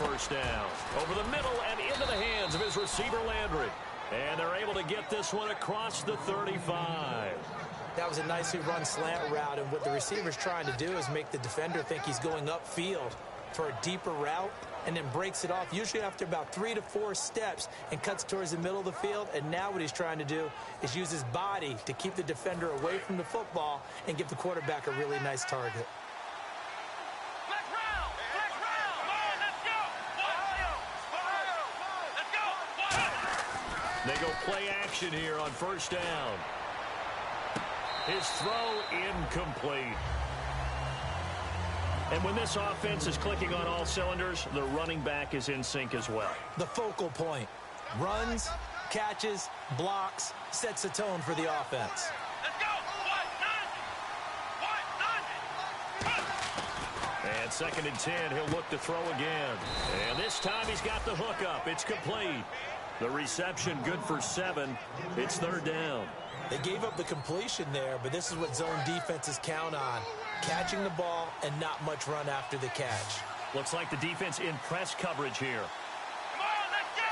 first down. Over the middle and into the hands of his receiver, Landry. And they're able to get this one across the 35. That was a nicely run slant route, and what the receiver's trying to do is make the defender think he's going upfield for a deeper route, and then breaks it off, usually after about 3 to 4 steps, and cuts towards the middle of the field. And now what he's trying to do is use his body to keep the defender away from the football and give the quarterback a really nice target. They go play action here on first down. His throw incomplete. And when this offense is clicking on all cylinders, the running back is in sync as well. The focal point. Runs, catches, blocks, sets the tone for the offense. Let's go! And 2nd and 10, he'll look to throw again. And this time he's got the hook up. It's complete. The reception good for 7. It's 3rd down. They gave up the completion there, but this is what zone defenses count on. Catching the ball and not much run after the catch. Looks like the defense in press coverage here. Come on, let's go!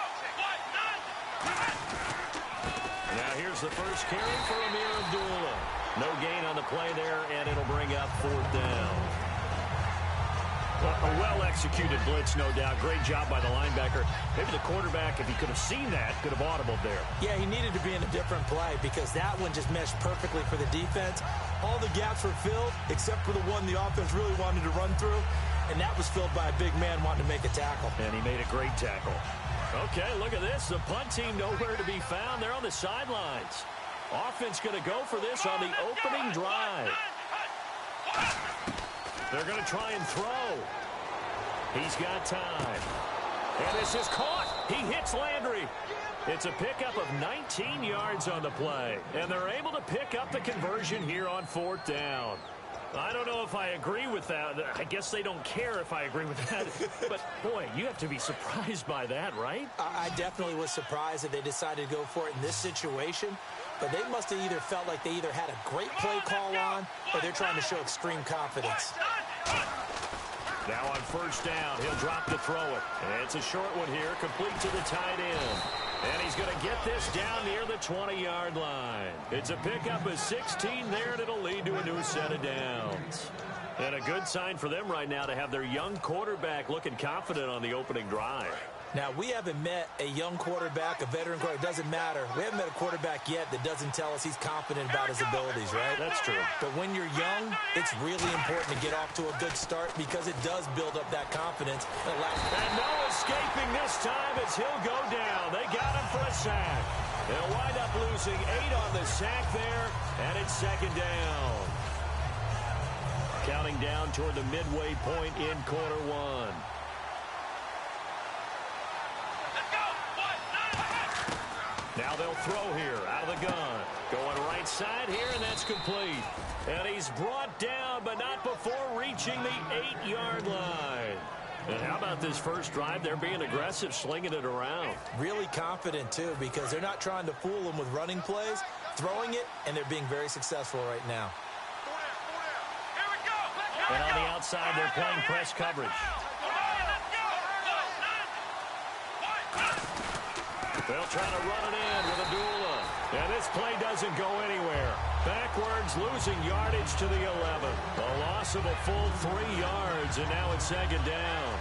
Now here's the first carry for Amir Abdullah. No gain on the play there, and it'll bring up 4th down. A well-executed blitz, no doubt. Great job by the linebacker. Maybe the quarterback, if he could have seen that, could have audibled there. Yeah, he needed to be in a different play because that one just meshed perfectly for the defense. All the gaps were filled except for the one the offense really wanted to run through, and that was filled by a big man wanting to make a tackle. And he made a great tackle. Okay, look at this. The punt team nowhere to be found. They're on the sidelines. Offense going to go for this on the opening drive. They're going to try and throw. He's got time. And this is caught. He hits Landry. It's a pickup of 19 yards on the play. And they're able to pick up the conversion here on 4th down. I don't know if I agree with that. I guess they don't care if I agree with that. But, boy, you have to be surprised by that, right? I definitely was surprised that they decided to go for it in this situation. But they must have either felt like they either had a great play call on or they're trying to show extreme confidence. Now on first down, he'll drop to throw it. And it's a short one here, complete to the tight end. And he's going to get this down near the 20-yard line. It's a pickup of 16 there, and it'll lead to a new set of downs. And a good sign for them right now to have their young quarterback looking confident on the opening drive. Now, we haven't met a young quarterback, a veteran quarterback. It doesn't matter. We haven't met a quarterback yet that doesn't tell us he's confident about his abilities, right? That's true. But when you're young, it's really important to get off to a good start because it does build up that confidence. And no escaping this time as he'll go down. They got him for a sack. They'll wind up losing 8 on the sack there, and it's 2nd down. Counting down toward the midway point in quarter 1. Now they'll throw here out of the gun. Going right side here, and that's complete. And he's brought down, but not before reaching the 8-yard line. And how about this first drive? They're being aggressive, slinging it around. Really confident, too, because they're not trying to fool them with running plays, throwing it, and they're being very successful right now. And on the outside, they're playing press coverage. They'll try to run it in with Abdullah. And this play doesn't go anywhere. Backwards, losing yardage to the 11. A loss of a full 3 yards, and now it's 2nd down.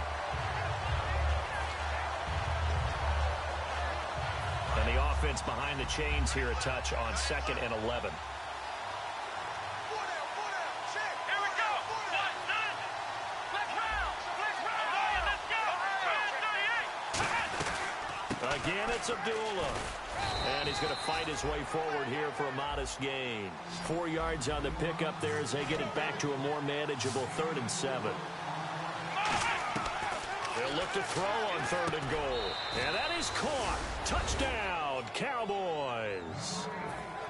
And the offense behind the chains here a touch on 2nd and 11. Again, it's Abdullah. And he's going to fight his way forward here for a modest gain. 4 yards on the pickup there as they get it back to a more manageable 3rd and 7. They'll look to throw on 3rd and goal. And that is caught. Touchdown, Cowboys.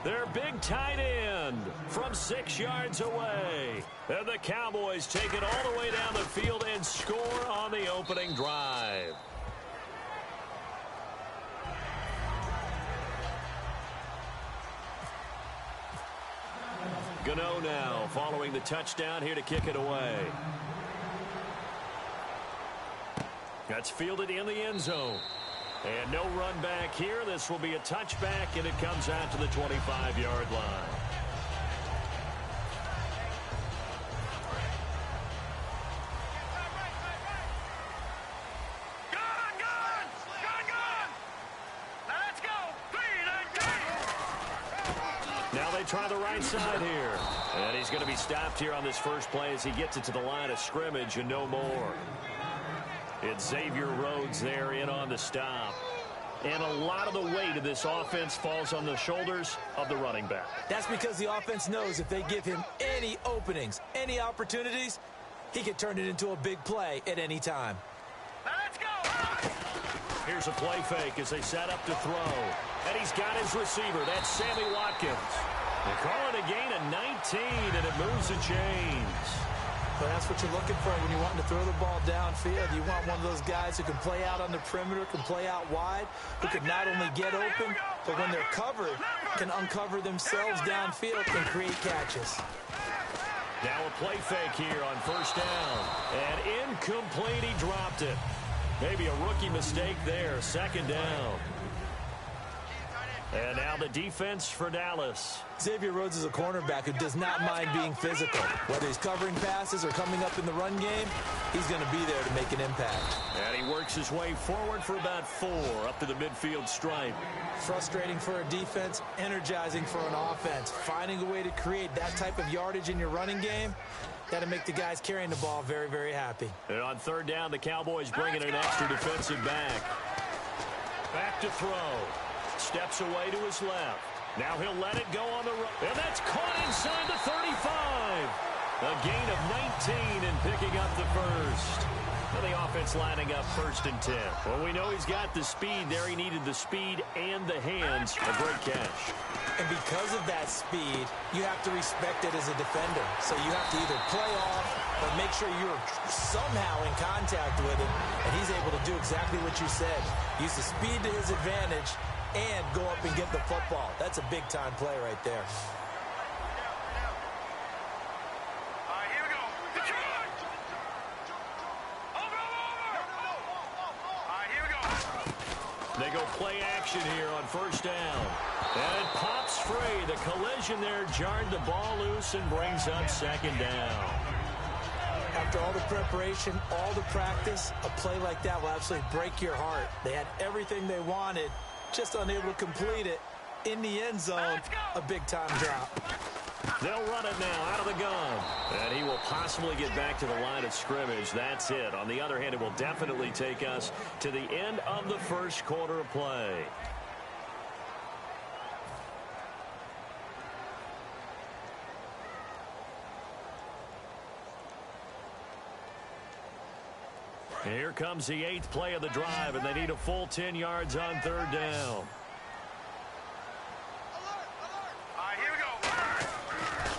Their big tight end from 6 yards away. And the Cowboys take it all the way down the field and score on the opening drive. Gano now following the touchdown here to kick it away. That's fielded in the end zone. And no run back here. This will be a touchback, and it comes out to the 25-yard line. Now they try the right side here. And he's going to be stopped here on this first play as he gets it to the line of scrimmage and no more. It's Xavier Rhodes there in on the stop. And a lot of the weight of this offense falls on the shoulders of the running back. That's because the offense knows if they give him any openings, any opportunities, he can turn it into a big play at any time. Let's go! Here's a play fake as they set up to throw. And he's got his receiver. That's Sammy Watkins. They call it a gain of 19, and it moves the chains. But that's what you're looking for when you want to throw the ball downfield. You want one of those guys who can play out on the perimeter, can play out wide, who can not only get open, but when they're covered, can uncover themselves downfield and create catches. Now a play fake here on first down. And incomplete, he dropped it. Maybe a rookie mistake there, second down. And now the defense for Dallas. Xavier Rhodes is a cornerback who does not mind being physical. Whether he's covering passes or coming up in the run game, he's going to be there to make an impact. And he works his way forward for about 4 up to the midfield stripe. Frustrating for a defense, energizing for an offense. Finding a way to create that type of yardage in your running game, that'll make the guys carrying the ball very, very happy. And on third down, the Cowboys bring in an extra defensive back. Back to throw. Steps away to his left. Now he'll let it go on the run. And that's caught inside the 35. A gain of 19 and picking up the first. And the offense lining up 1st and 10. Well, we know he's got the speed there. He needed the speed and the hands. A great catch. And because of that speed, you have to respect it as a defender. So you have to either play off or make sure you're somehow in contact with him. And he's able to do exactly what you said. Use the speed to his advantage and go up and get the football. That's a big-time play right there. All right, here we go. The charge! Over! All right, here we go. They go play action here on first down. And it pops free. The collision there jarred the ball loose and brings up second down. After all the preparation, all the practice, a play like that will absolutely break your heart. They had everything they wanted, just unable to complete it. In the end zone, a big-time drop. They'll run it now out of the gun. And he will possibly get back to the line of scrimmage. That's it. On the other hand, it will definitely take us to the end of the first quarter of play. Here comes the 8th play of the drive, and they need a full 10 yards on third down. All right, here we go.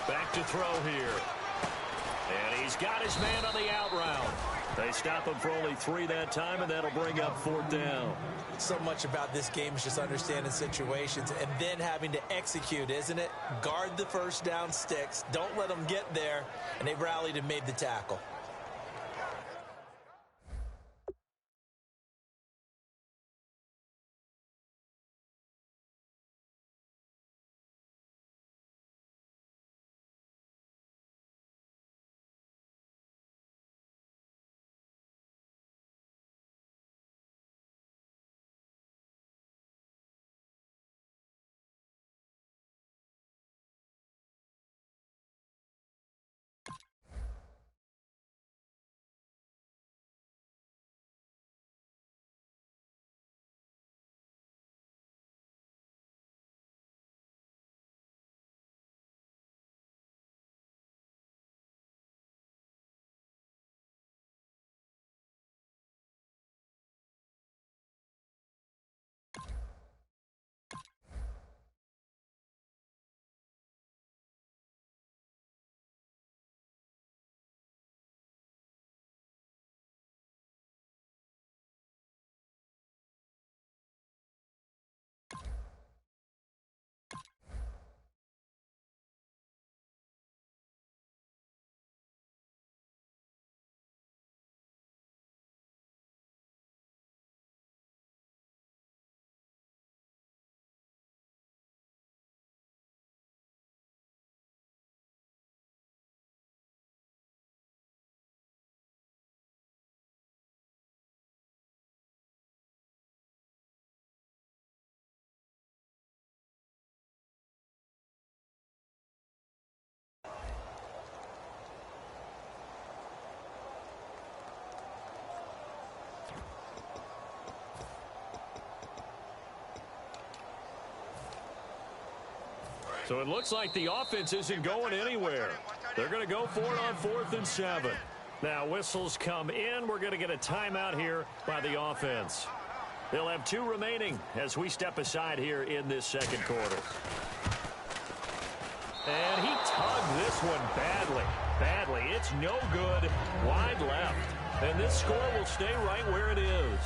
Back to throw here. And he's got his man on the out route. They stop him for only 3 that time, and that'll bring up 4th down. So much about this game is just understanding situations and then having to execute, isn't it? Guard the first down sticks. Don't let them get there. And they rallied and made the tackle. So it looks like the offense isn't going anywhere. They're going to go for it on 4th and 7. Now whistles come in. We're going to get a timeout here by the offense. They'll have 2 remaining as we step aside here in this second quarter. And he tugged this one badly. Badly. It's no good. Wide left. And this score will stay right where it is.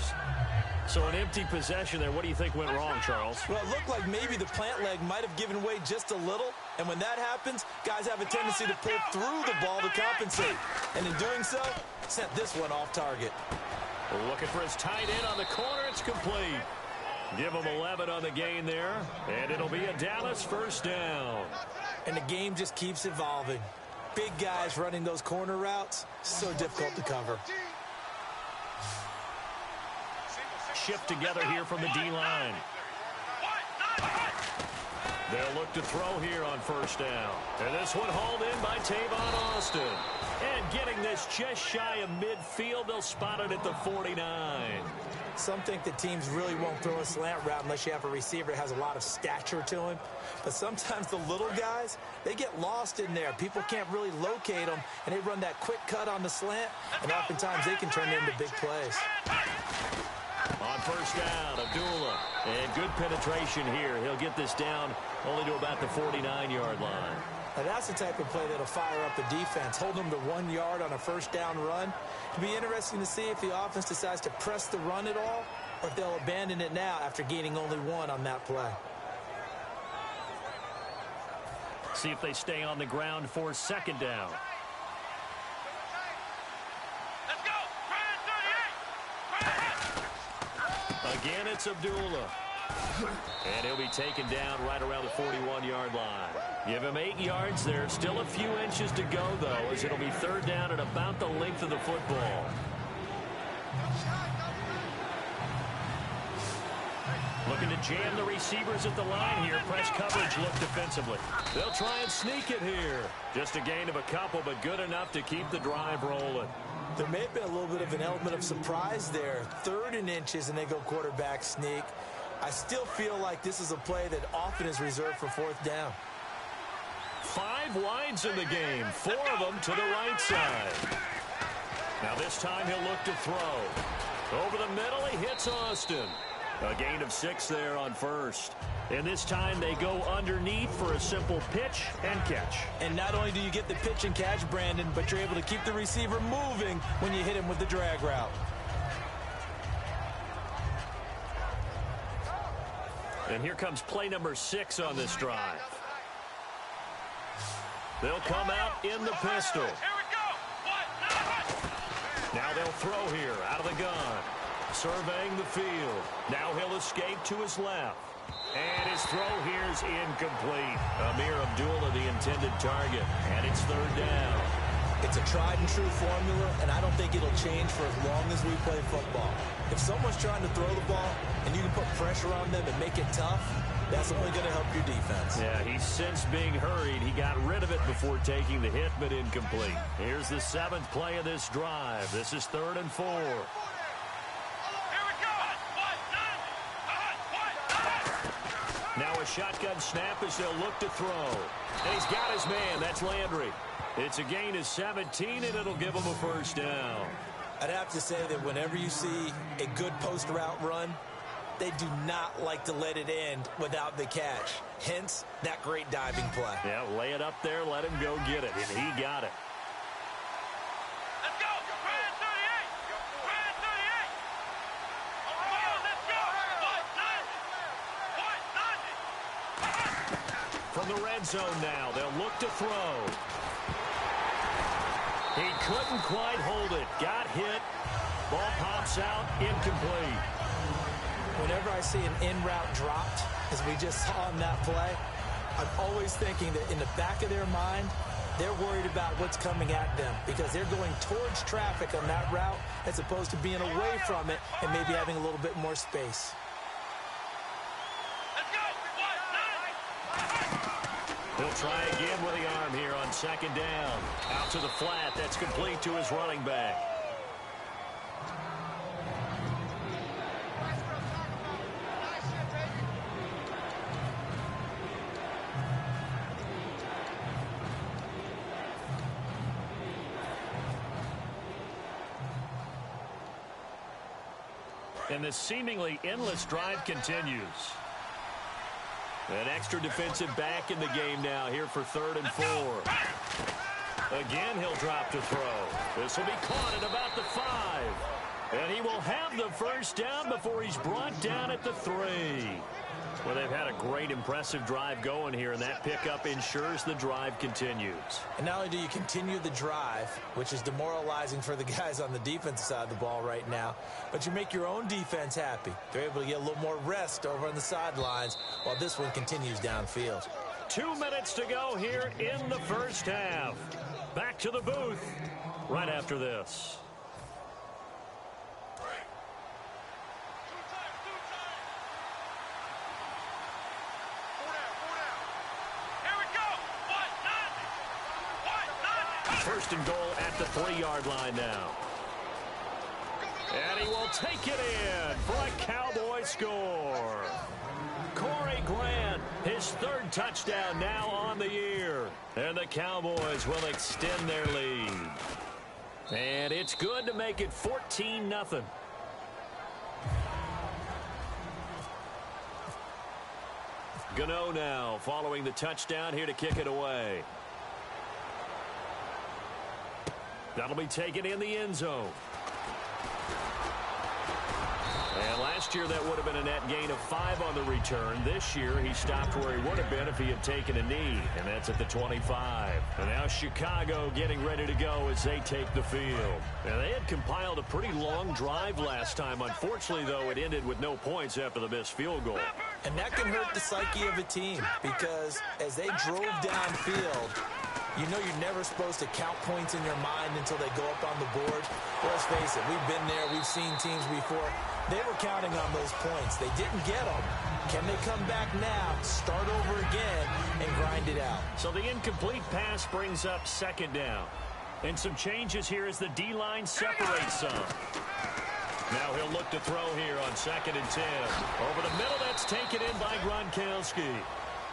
So an empty possession there. What do you think went wrong, Charles? Well, it looked like maybe the plant leg might have given way just a little. And when that happens, guys have a tendency to pull through the ball to compensate. And in doing so, sent this one off target. Looking for his tight end on the corner. It's complete. Give him 11 on the gain there. And it'll be a Dallas first down. And the game just keeps evolving. Big guys running those corner routes, so difficult to cover. Shift together here from the D-line. They'll look to throw here on first down. And this one hauled in by Tavon Austin. And getting this just shy of midfield, they'll spot it at the 49. Some think that teams really won't throw a slant route unless you have a receiver that has a lot of stature to him. But sometimes the little guys, they get lost in there. People can't really locate them, and they run that quick cut on the slant, and oftentimes they can turn it into big plays. On first down, Abdullah. And good penetration here. He'll get this down only to about the 49-yard line. Now that's the type of play that'll fire up the defense, hold them to 1 yard on a first down run. It'll be interesting to see if the offense decides to press the run at all, or if they'll abandon it now after gaining only 1 on that play. See if they stay on the ground for second down. Let's go. Again, it's Abdullah. And he'll be taken down right around the 41-yard line. Give him 8 yards there. Still a few inches to go, though, as it'll be third down at about the length of the football. Looking to jam the receivers at the line here. Press coverage look defensively. They'll try and sneak it here. Just a gain of a couple, but good enough to keep the drive rolling. There may have been a little bit of an element of surprise there. 3rd and inches, and they go quarterback sneak. I still feel like this is a play that often is reserved for 4th down. 5 wides in the game, 4 of them to the right side. Now this time he'll look to throw. Over the middle, he hits Austin. A gain of 6 there on first. And this time they go underneath for a simple pitch and catch. And not only do you get the pitch and catch, Brandon, but you're able to keep the receiver moving when you hit him with the drag route. And here comes play number 6 on this drive. They'll come out in the pistol. Here we go. Now they'll throw here out of the gun. Surveying the field. Now he'll escape to his left. And his throw here's incomplete. Amir Abdullah, the intended target. And it's third down. It's a tried and true formula, and I don't think it'll change for as long as we play football. If someone's trying to throw the ball and you can put pressure on them and make it tough, that's only going to help your defense. Yeah, he's since being hurried. He got rid of it before taking the hit, but incomplete. Here's the 7th play of this drive. This is 3rd and 4. Now a shotgun snap as they'll look to throw. And he's got his man. That's Landry. It's a gain of 17, and it'll give him a first down. I'd have to say that whenever you see a good post route run, they do not like to let it end without the catch. Hence, that great diving play. Yeah, lay it up there, let him go get it, and he got it. Let's go. Brand 38. Brand 38. Let's go. From the red zone now, they'll look to throw. He couldn't quite hold it. Got hit. Ball pops out. Incomplete. Whenever I see an in-route dropped, as we just saw in that play, I'm always thinking that in the back of their mind, they're worried about what's coming at them because they're going towards traffic on that route as opposed to being away from it and maybe having a little bit more space. He'll try again with the arm here on second down. Out to the flat. That's complete to his running back. And this seemingly endless drive continues. An extra defensive back in the game now here for 3rd and 4. Again, he'll drop to throw. This will be caught at about the 5. And he will have the first down before he's brought down at the 3. Well, they've had a great, impressive drive going here, and that pickup ensures the drive continues. And not only do you continue the drive, which is demoralizing for the guys on the defensive side of the ball right now, but you make your own defense happy. They're able to get a little more rest over on the sidelines while this one continues downfield. 2 minutes to go here in the first half. Back to the booth right after this. First and goal at the 3-yard line now. And he will take it in for a Cowboy score. Corey Grant, his 3rd touchdown now on the year. And the Cowboys will extend their lead. And it's good to make it 14-0. Gano now following the touchdown here to kick it away. That'll be taken in the end zone. And last year that would have been a net gain of 5 on the return. This year he stopped where he would have been if he had taken a knee, and that's at the 25. And now Chicago getting ready to go as they take the field. And they had compiled a pretty long drive last time. Unfortunately, though, it ended with no points after the missed field goal. And that can hurt the psyche of a team because as they drove downfield, you know you're never supposed to count points in your mind until they go up on the board. Let's face it, we've been there. We've seen teams before. They were counting on those points. They didn't get them. Can they come back now, start over again, and grind it out? So the incomplete pass brings up 2nd down. And some changes here as the D-line separates some. Now he'll look to throw here on 2nd and 10. Over the middle, that's taken in by Gronkowski.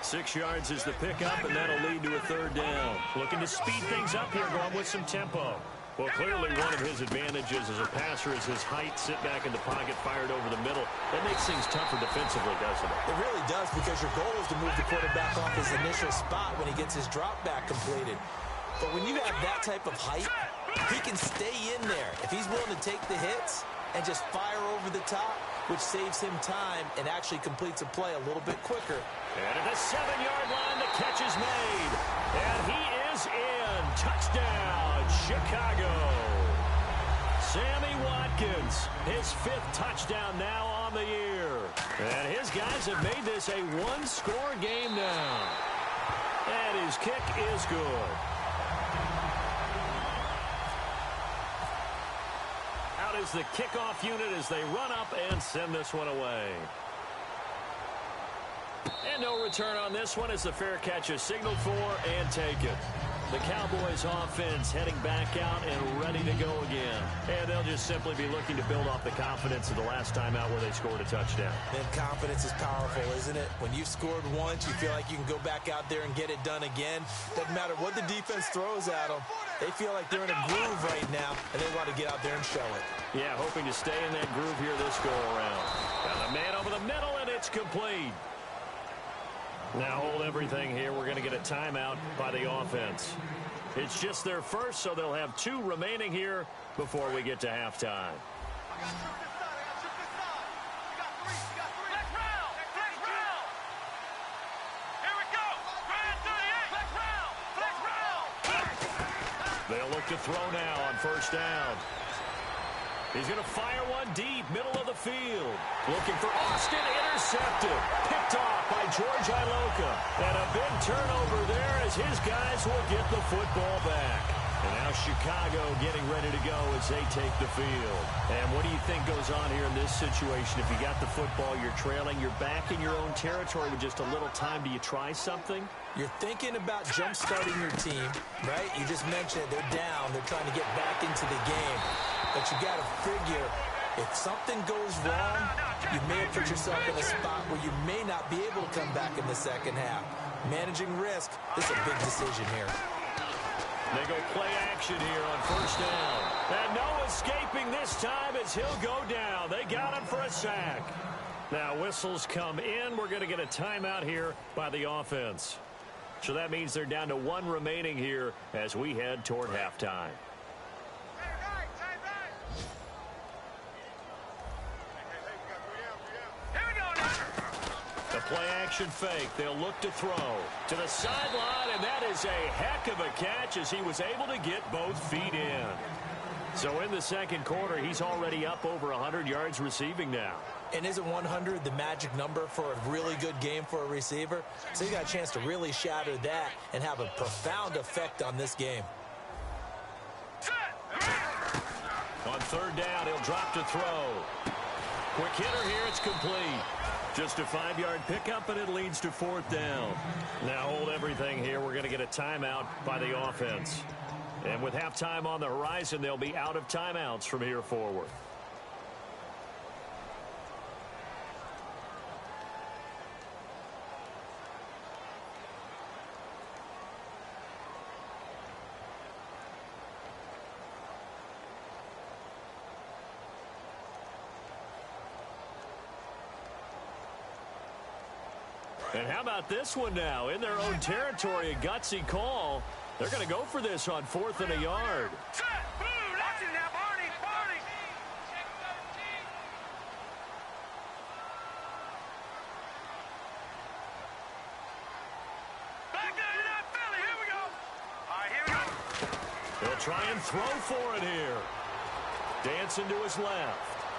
6 yards is the pickup, and that'll lead to a 3rd down. Looking to speed things up here, going with some tempo. Well, clearly one of his advantages as a passer is his height, sit back in the pocket, fired over the middle. That makes things tougher defensively, doesn't it? It really does, because your goal is to move the quarterback off his initial spot when he gets his drop back completed. But when you have that type of height, he can stay in there. If he's willing to take the hits and just fire over the top, which saves him time and actually completes a play a little bit quicker. And at the 7-yard line, the catch is made. And he is in. Touchdown, Chicago. Sammy Watkins, his 5th touchdown now on the year. And his guys have made this a 1-score game now. And his kick is good. Out is the kickoff unit as they run up and send this one away. And no return on this one as the fair catch is signaled for and taken. The Cowboys offense heading back out and ready to go again. And they'll just simply be looking to build off the confidence of the last time out where they scored a touchdown. And confidence is powerful, isn't it? When you've scored once, you feel like you can go back out there and get it done again. Doesn't matter what the defense throws at them. They feel like they're in a groove right now, and they want to get out there and show it. Yeah, hoping to stay in that groove here this go-around. Got a man over the middle, and it's complete. Now hold everything here. We're going to get a timeout by the offense. It's just their first, so they'll have 2 remaining here before we get to halftime. They'll look to throw now on 1st down. He's going to fire one deep, middle of the field. Looking for Austin, intercepted. Picked off by George Iloka. And a big turnover there as his guys will get the football back. And now Chicago getting ready to go as they take the field. And what do you think goes on here in this situation? If you got the football, you're trailing, you're back in your own territory with just a little time. Do you try something? You're thinking about jump-starting your team, right? You just mentioned they're down. They're trying to get back into the game. But you got to figure, if something goes wrong, you may have put yourself in a spot where you may not be able to come back in the second half. Managing risk, this is a big decision here. They go play action here on 1st down. And no escaping this time as he'll go down. They got him for a sack. Now whistles come in. We're going to get a timeout here by the offense. So that means they're down to one remaining here as we head toward halftime. The play-action fake. They'll look to throw to the sideline, and that is a heck of a catch as he was able to get both feet in. So in the second quarter, he's already up over 100 yards receiving now. And isn't 100 the magic number for a really good game for a receiver? So he got a chance to really shatter that and have a profound effect on this game. On third down, he'll drop to throw. Quick hitter here, it's complete. Just a 5-yard pickup, and it leads to fourth down. Now hold everything here. We're going to get a timeout by the offense. And with halftime on the horizon, they'll be out of timeouts from here forward. And how about this one now? In their own territory, a gutsy call. They're going to go for this on 4th and a yard. He'll try and throw for it here. Dancing to his left.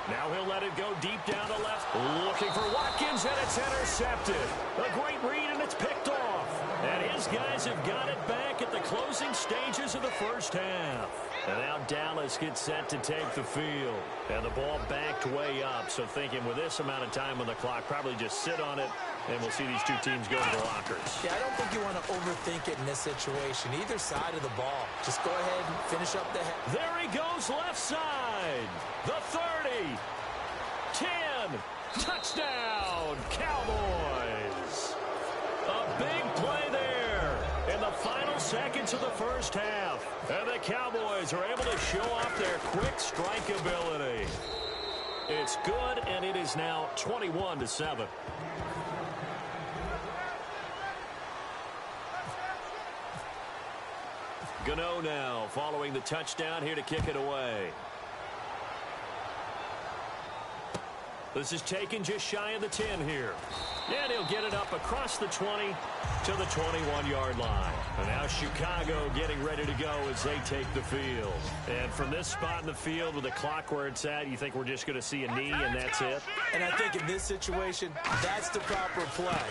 Now he'll let it go deep down to left. Looking for Watkins, and it's intercepted. A great read, and it's picked off. And his guys have got it back at the closing stages of the first half. And now Dallas gets set to take the field. And the ball backed way up. So thinking with this amount of time on the clock, probably just sit on it, and we'll see these two teams go to the lockers. Yeah, I don't think you want to overthink it in this situation. Either side of the ball. Just go ahead and finish up the head. There he goes, left side. The 30. 10. Touchdown, Cowboys. A big play there in the final seconds of the first half. And the Cowboys are able to show off their quick strike ability. It's good, and it is now 21-7. Gano now following the touchdown here to kick it away. This is taken just shy of the 10 here. And he'll get it up across the 20 to the 21-yard line. And now Chicago getting ready to go as they take the field. And from this spot in the field with the clock where it's at, you think we're just going to see a knee and that's it? And I think in this situation, that's the proper play.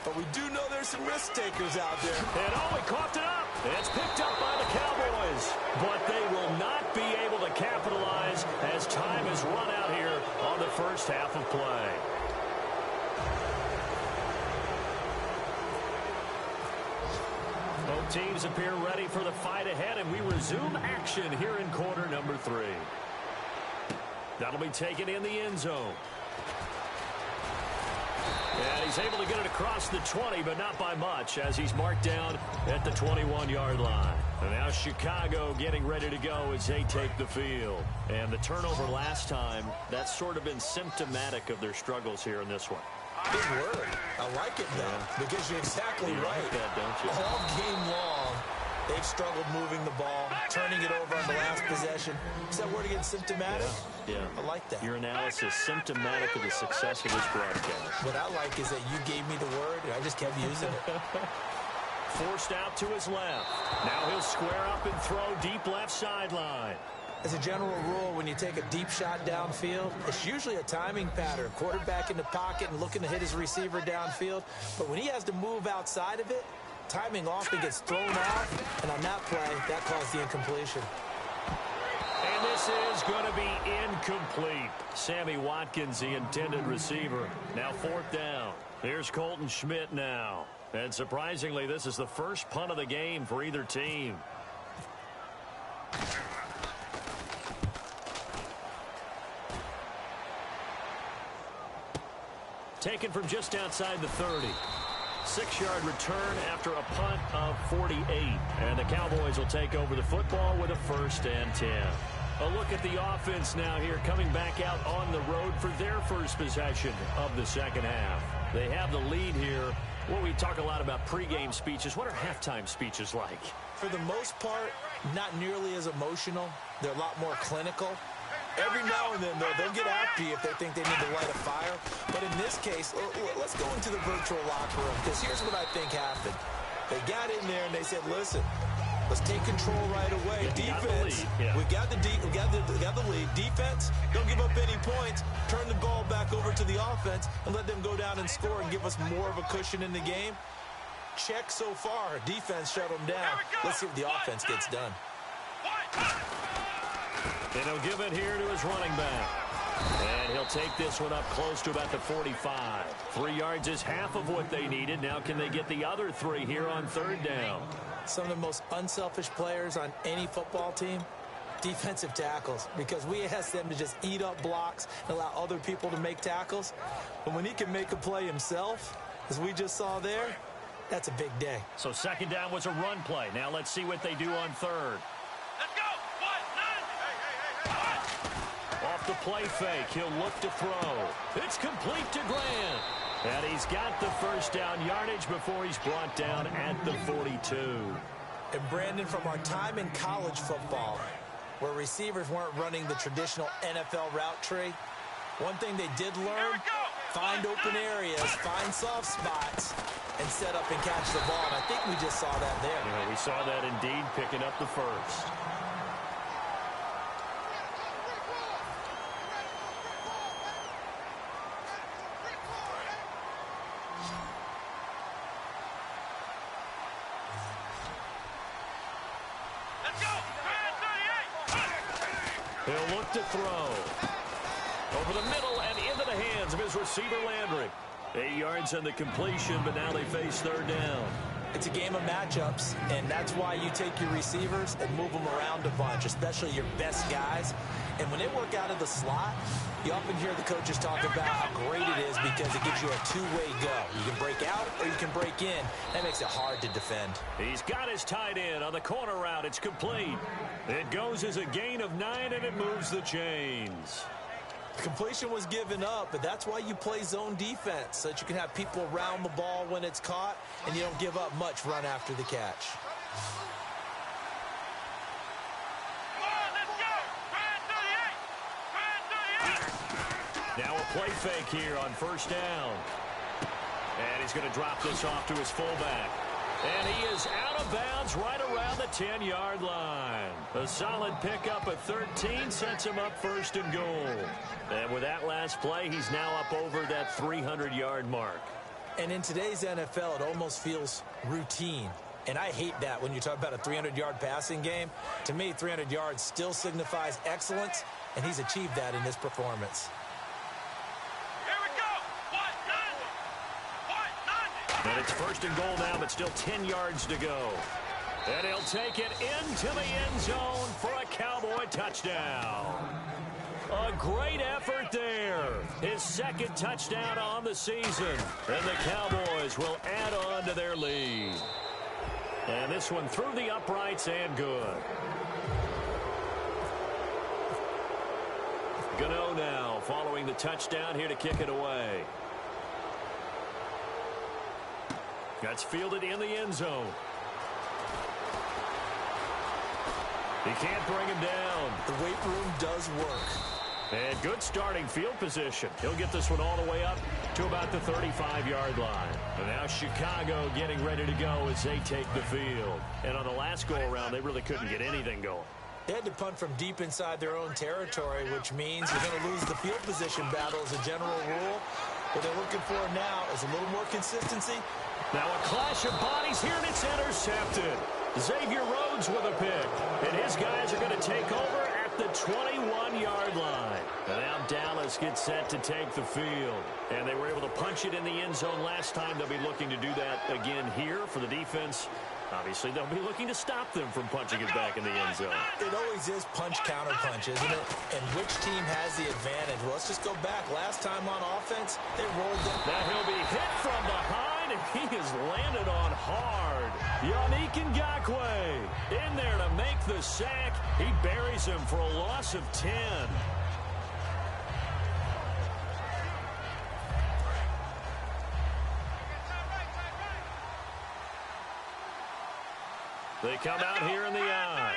But we do know there's some risk takers out there. And he coughed it up. It's picked up by the Cowboys. But they will not be able to capitalize as time has run out here on the first half of play. Both teams appear ready for the fight ahead, and we resume action here in quarter number 3. That'll be taken in the end zone. And he's able to get it across the 20, but not by much, as he's marked down at the 21-yard line. And now Chicago getting ready to go as they take the field. And the turnover last time, that's sort of been symptomatic of their struggles here in this one. Big word. I like it, though, because you're exactly right. Like that, don't you? All game long, they've struggled moving the ball, turning it over on the last possession. Is that word again, symptomatic? Yeah. I like that. Your analysis symptomatic of the success of this broadcast. What I like is that you gave me the word, and I just kept using it. Forced out to his left. Now he'll square up and throw deep left sideline. As a general rule, when you take a deep shot downfield, it's usually a timing pattern. Quarterback in the pocket and looking to hit his receiver downfield. But when he has to move outside of it, timing often gets thrown off, and on that play, that caused the incompletion. And this is going to be incomplete. Sammy Watkins, the intended receiver. Now 4th down. Here's Colton Schmidt now. And surprisingly, this is the first punt of the game for either team. Taken from just outside the 30. 6-yard return after a punt of 48. And the Cowboys will take over the football with a 1st and 10. A look at the offense now here, coming back out on the road for their first possession of the second half. They have the lead here. Well, we talk a lot about pregame speeches. What are halftime speeches like? For the most part, not nearly as emotional. They're a lot more clinical. Every now and then, though, they'll get after you if they think they need to light a fire. But in this case, let's go into the virtual locker room, because here's what I think happened. They got in there and they said, listen, let's take control right away. Defense, we got the lead. Defense, don't give up any points. Turn the ball back over to the offense and let them go down and score and give us more of a cushion in the game. Check so far. Defense shut them down. Let's see what the offense gets done. And he'll give it here to his running back. And he'll take this one up close to about the 45. 3 yards is half of what they needed. Now can they get the other 3 here on 3rd down? Some of the most unselfish players on any football team, defensive tackles, because we ask them to just eat up blocks and allow other people to make tackles. But when he can make a play himself, as we just saw there, that's a big day. So 2nd down was a run play. Now let's see what they do on 3rd. Let's go. Off the play fake, he'll look to throw. It's complete to Grant. And he's got the 1st down yardage before he's brought down at the 42. And Brandon, from our time in college football, where receivers weren't running the traditional NFL route tree, one thing they did learn, find open areas, find soft spots, and set up and catch the ball. And I think we just saw that there. Yeah, we saw that indeed, picking up the 1st. He'll look to throw. Over the middle and into the hands of his receiver, Landry. 8 yards on the completion, but now they face 3rd down. It's a game of matchups, and that's why you take your receivers and move them around a bunch, especially your best guys. And when they work out of the slot, you often hear the coaches talk about how great it is because it gives you a two-way go. You can break out or you can break in. That makes it hard to defend. He's got his tight end on the corner route. It's complete. It goes as a gain of 9, and it moves the chains. The completion was given up, but that's why you play zone defense, so that you can have people around the ball when it's caught, and you don't give up much run after the catch. Now a play fake here on 1st down. And he's going to drop this off to his fullback. And he is out of bounds right around the 10-yard line. A solid pickup of 13 sets him up 1st and goal. And with that last play, he's now up over that 300-yard mark. And in today's NFL, it almost feels routine. And I hate that when you talk about a 300-yard passing game. To me, 300 yards still signifies excellence, and he's achieved that in this performance. And it's 1st and goal now, but still 10 yards to go. And he'll take it into the end zone for a Cowboy touchdown. A great effort there. His 2nd touchdown on the season. And the Cowboys will add on to their lead. And this one through the uprights and good. Gano now following the touchdown here to kick it away. That's fielded in the end zone. He can't bring him down. The weight room does work. And good starting field position. He'll get this one all the way up to about the 35-yard line. And now Chicago getting ready to go as they take the field. And on the last go-around, they really couldn't get anything going. They had to punt from deep inside their own territory, which means you're going to lose the field position battle as a general rule. What they're looking for now is a little more consistency. Now a clash of bodies here, and it's intercepted. Xavier Rhodes with a pick. And his guys are going to take over at the 21-yard line. And now Dallas gets set to take the field. And they were able to punch it in the end zone last time. They'll be looking to do that again here for the defense. Obviously, they'll be looking to stop them from punching it back in the end zone. It always is punch-counter-punch, isn't it? And which team has the advantage? Well, let's just go back. Last time on offense, they rolled them. Now he'll be hit from behind. and he is landed on hard. Yannick Ngakoue in there to make the sack. He buries him for a loss of 10. They come out here in the eye.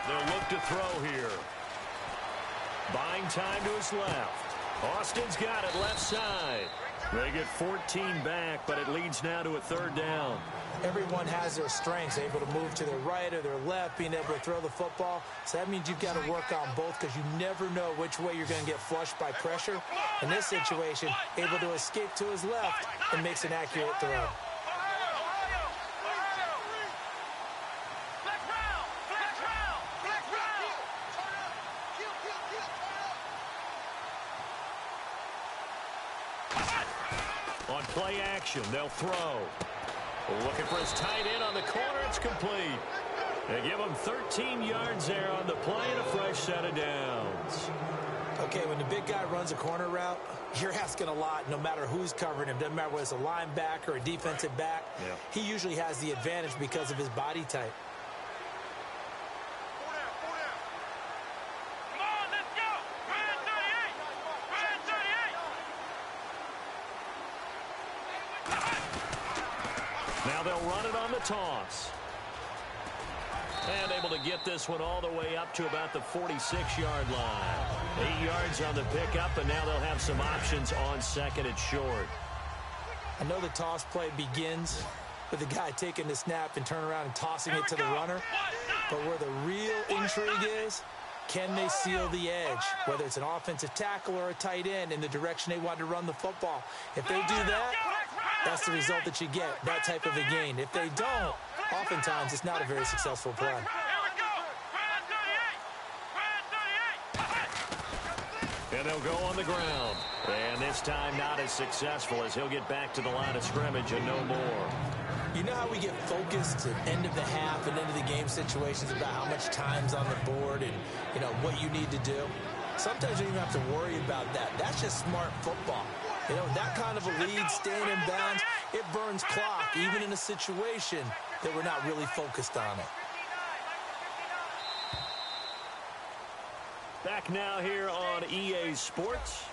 They'll look to throw here. Buying time to his left. Austin's got it left side. They get 14 back, but it leads now to a third down. Everyone has their strengths, able to move to their right or their left, being able to throw the football. So that means you've got to work on both because you never know which way you're going to get flushed by pressure. In this situation, able to escape to his left and makes an accurate throw. On play action, they'll throw. Looking for his tight end on the corner. It's complete. They give him 13 yards there on the play and a fresh set of downs. Okay, when the big guy runs a corner route, you're asking a lot no matter who's covering him. Doesn't matter whether it's a linebacker or a defensive back. Yeah. He usually has the advantage because of his body type. Now they'll run it on the toss. And able to get this one all the way up to about the 46-yard line. 8 yards on the pickup, and now they'll have some options on second and short. I know the toss play begins with the guy taking the snap and turning around and tossing it to the runner. But where the real intrigue is, can they seal the edge? Whether it's an offensive tackle or a tight end in the direction they want to run the football. If they do that, that's the result that you get, that type of a gain. If they don't, oftentimes it's not a very successful play. And they'll go on the ground. And this time not as successful as he'll get back to the line of scrimmage and no more. You know how we get focused at end of the half and end of the game situations about how much time's on the board and, you know, what you need to do? Sometimes you don't even have to worry about that. That's just smart football. You know, that kind of a lead, staying in bounds, it burns clock, even in a situation that we're not really focused on it. Back now here on EA Sports.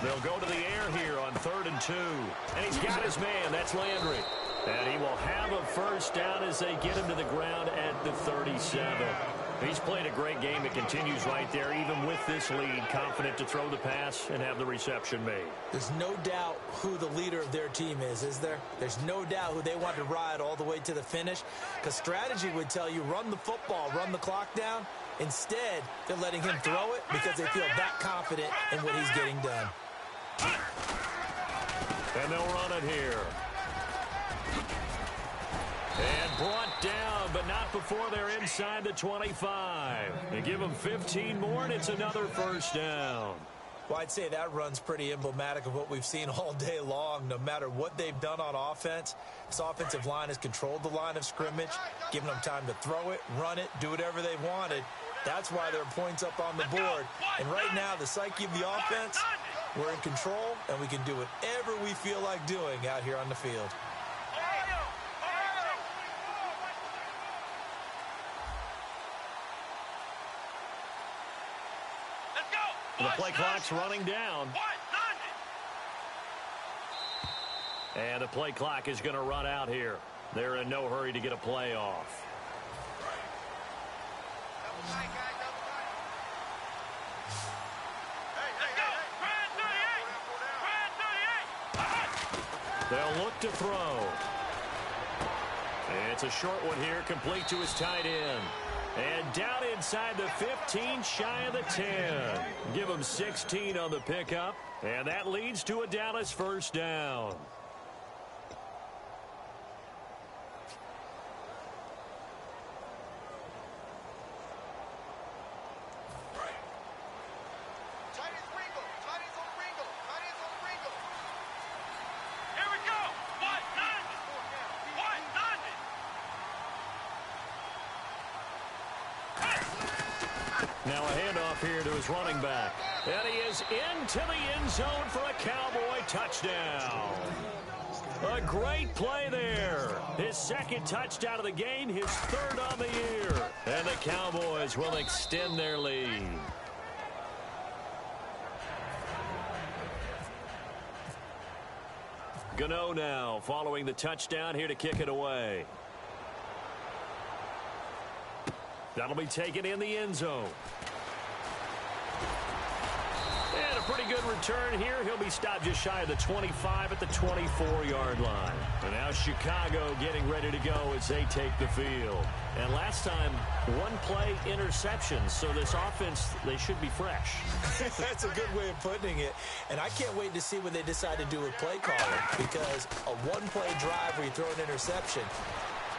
They'll go to the air here on 3rd and 2. And he's got his man. That's Landry. And he will have a first down as they get him to the ground at the 37. He's played a great game. It continues right there, even with this lead, confident to throw the pass and have the reception made. There's no doubt who the leader of their team is there? There's no doubt who they want to ride all the way to the finish, because strategy would tell you run the football, run the clock down. Instead, they're letting him throw it because they feel that confident in what he's getting done. And they'll run it here. And brought down, but not before they're inside the 25. They give them 15 more, and it's another first down. Well, I'd say that run's pretty emblematic of what we've seen all day long. No matter what they've done on offense, this offensive line has controlled the line of scrimmage, given them time to throw it, run it, do whatever they wanted. That's why there are points up on the board. And right now, the psyche of the offense, we're in control, and we can do whatever we feel like doing out here on the field. The play clock's running down. And the play clock is going to run out here. They're in no hurry to get a play off. They'll look to throw. It's a short one here, complete to his tight end. And down inside the 15, shy of the 10. Give him 16 on the pickup. And that leads to a Dallas first down. Now a handoff here to his running back. And he is into the end zone for a Cowboy touchdown. A great play there. His second touchdown of the game, his third on the year. And the Cowboys will extend their lead. Gano now following the touchdown here to kick it away. That'll be taken in the end zone. And a pretty good return here. He'll be stopped just shy of the 25 at the 24-yard line. And now Chicago getting ready to go as they take the field. And last time, one play interception. So this offense, they should be fresh. That's a good way of putting it. And I can't wait to see what they decide to do with play calling. Because a one-play drive where you throw an interception,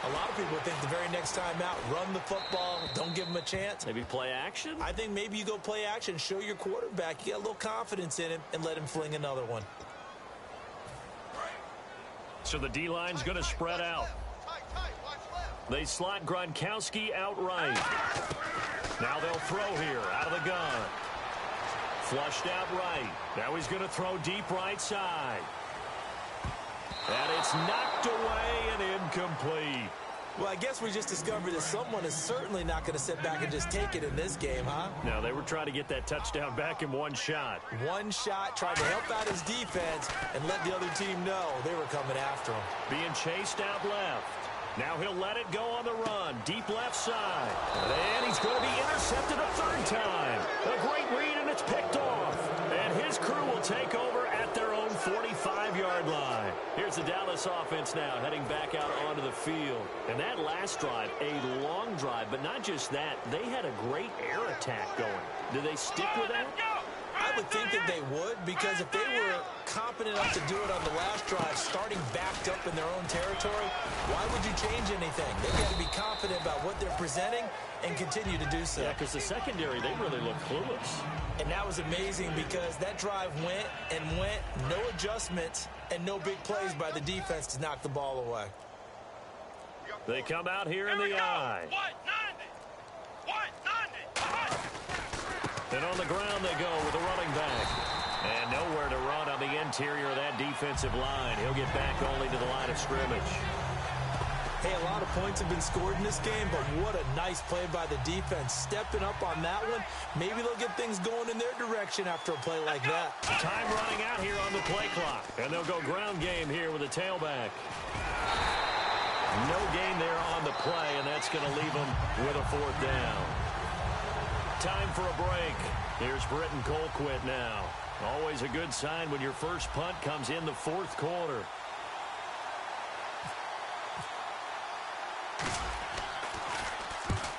a lot of people think the very next time out, run the football, don't give them a chance. Maybe play action? I think maybe you go play action, show your quarterback, you got a little confidence in him, and let him fling another one. So the D-line's going to spread out. They slot Gronkowski out right. Now they'll throw here out of the gun. Flushed out right. Now he's going to throw deep right side. And it's knocked away and incomplete. Well, I guess we just discovered that someone is certainly not going to sit back and just take it in this game, huh? No, they were trying to get that touchdown back in one shot. One shot, trying to help out his defense and let the other team know they were coming after him. Being chased out left. Now he'll let it go on the run. Deep left side. And he's going to be intercepted a third time. A great read, and it's picked off. And his crew will take over at their own 45-yard line. Here's the Dallas offense now heading back out onto the field. And that last drive, a long drive, but not just that. They had a great air attack going. Do they stick with that? I would think that they would, because if they were competent enough to do it on the last drive, starting backed up in their own territory, why would you change anything? They've got to be confident about what they're presenting and continue to do so. Yeah, because the secondary, they really look clueless. And that was amazing because that drive went and went, no adjustments and no big plays by the defense to knock the ball away. They come out here in the eye. And on the ground they go with a running back. And nowhere to run on the interior of that defensive line. He'll get back only to the line of scrimmage. Hey, a lot of points have been scored in this game, but what a nice play by the defense. Stepping up on that one, maybe they'll get things going in their direction after a play like that. Time running out here on the play clock. And they'll go ground game here with a tailback. No gain there on the play, and that's going to leave them with a fourth down. Time for a break. Here's Britton Colquitt now. Always a good sign when your first punt comes in the fourth quarter.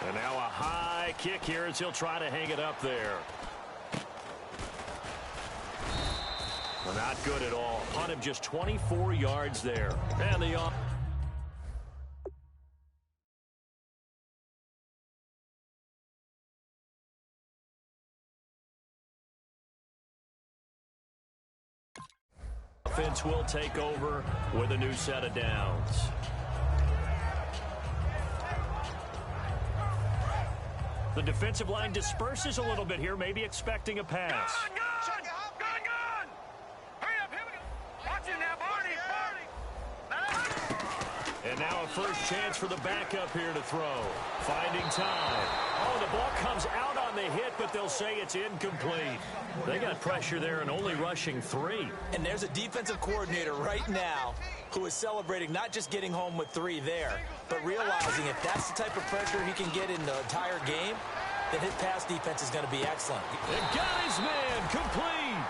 And now a high kick here as he'll try to hang it up there. Well, not good at all. Punt of just 24 yards there. And the offense will take over with a new set of downs. The defensive line disperses a little bit here, maybe expecting a pass. Gun! Hurry up, here we go. Watch it now, Barney. And now a first chance for the backup here to throw. Finding time. Oh, the ball comes out on the hit, but they'll say it's incomplete. They got pressure there and only rushing 3. And there's a defensive coordinator right now who is celebrating not just getting home with 3 there, but realizing if that's the type of pressure he can get in the entire game, then his pass defense is going to be excellent. And got his man complete.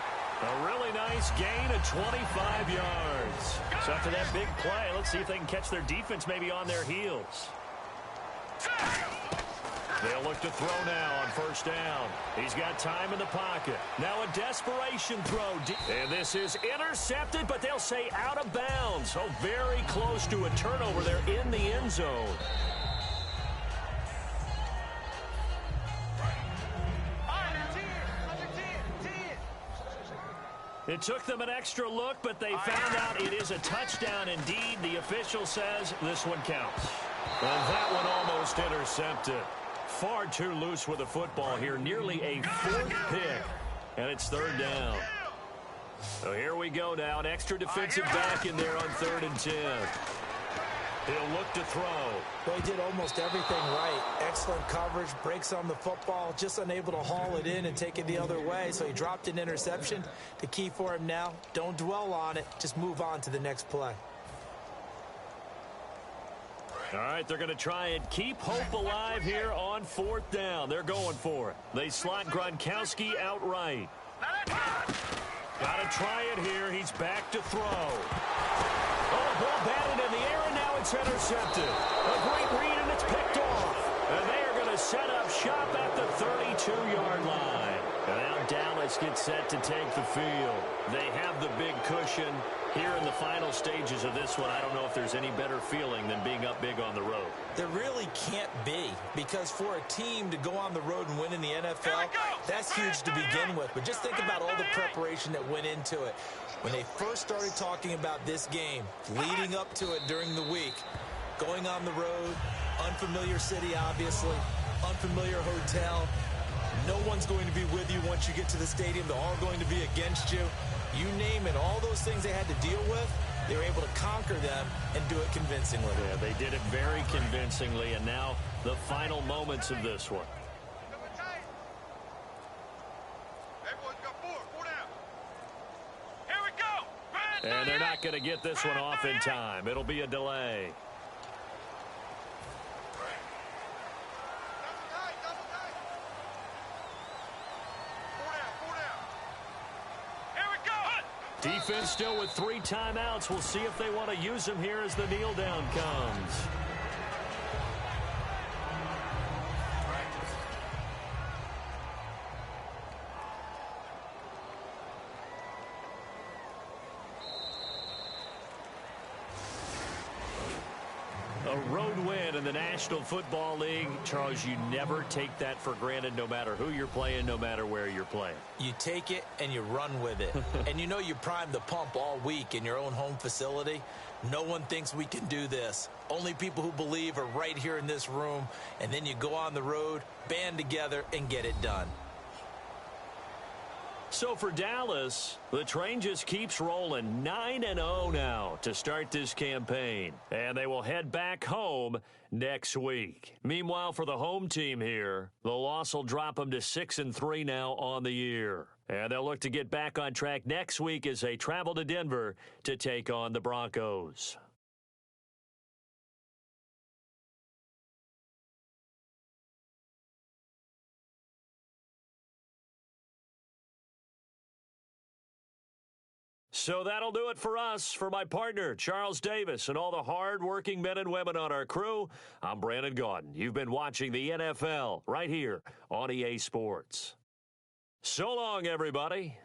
A really nice gain of 25 yards. So after that big play, let's see if they can catch their defense maybe on their heels. They'll look to throw now on first down. He's got time in the pocket. Now a desperation throw. And this is intercepted, but they'll say out of bounds. So very close to a turnover there in the end zone. It took them an extra look, but they found out it is a touchdown indeed. The official says this one counts. And that one almost intercepted. Far too loose with the football here. Nearly a fourth pick. And it's third down. So here we go now. An extra defensive back in there on 3rd and 10. He'll look to throw. Well, he did almost everything right. Excellent coverage, breaks on the football, just unable to haul it in and take it the other way. So he dropped an interception. The key for him now, don't dwell on it. Just move on to the next play. All right, they're going to try and keep hope alive here on 4th down. They're going for it. They slot Gronkowski outright. Got to try it here. He's back to throw. Oh, the ball batted in the air, and now it's intercepted. A great read, and it's picked off. And they are going to set up shop at the 32-yard line. And now Dallas gets set to take the field. They have the big cushion. Here in the final stages of this one, I don't know if there's any better feeling than being up big on the road. There really can't be, because for a team to go on the road and win in the NFL, that's huge to begin with. But just think about all the preparation that went into it. When they first started talking about this game, leading up to it during the week, going on the road, unfamiliar city, obviously, unfamiliar hotel. No one's going to be with you once you get to the stadium. They're all going to be against you. You name it, all those things they had to deal with, they were able to conquer them and do it convincingly. Yeah, they did it very convincingly, and now the final moments of this one. And they're not going to get this one off in time. It'll be a delay. Defense still with 3 timeouts. We'll see if they want to use them here as the kneel down comes. A road win in the National Football League. Charles, you never take that for granted, no matter who you're playing, no matter where you're playing. You take it and you run with it. And you know you primed the pump all week in your own home facility. No one thinks we can do this. Only people who believe are right here in this room. And then you go on the road, band together, and get it done. So for Dallas, the train just keeps rolling. 9-0 now to start this campaign. And they will head back home next week. Meanwhile, for the home team here, the loss will drop them to 6-3 now on the year. And they'll look to get back on track next week as they travel to Denver to take on the Broncos. So that'll do it for us. For my partner, Charles Davis, and all the hard-working men and women on our crew, I'm Brandon Gaudin. You've been watching the NFL right here on EA Sports. So long, everybody.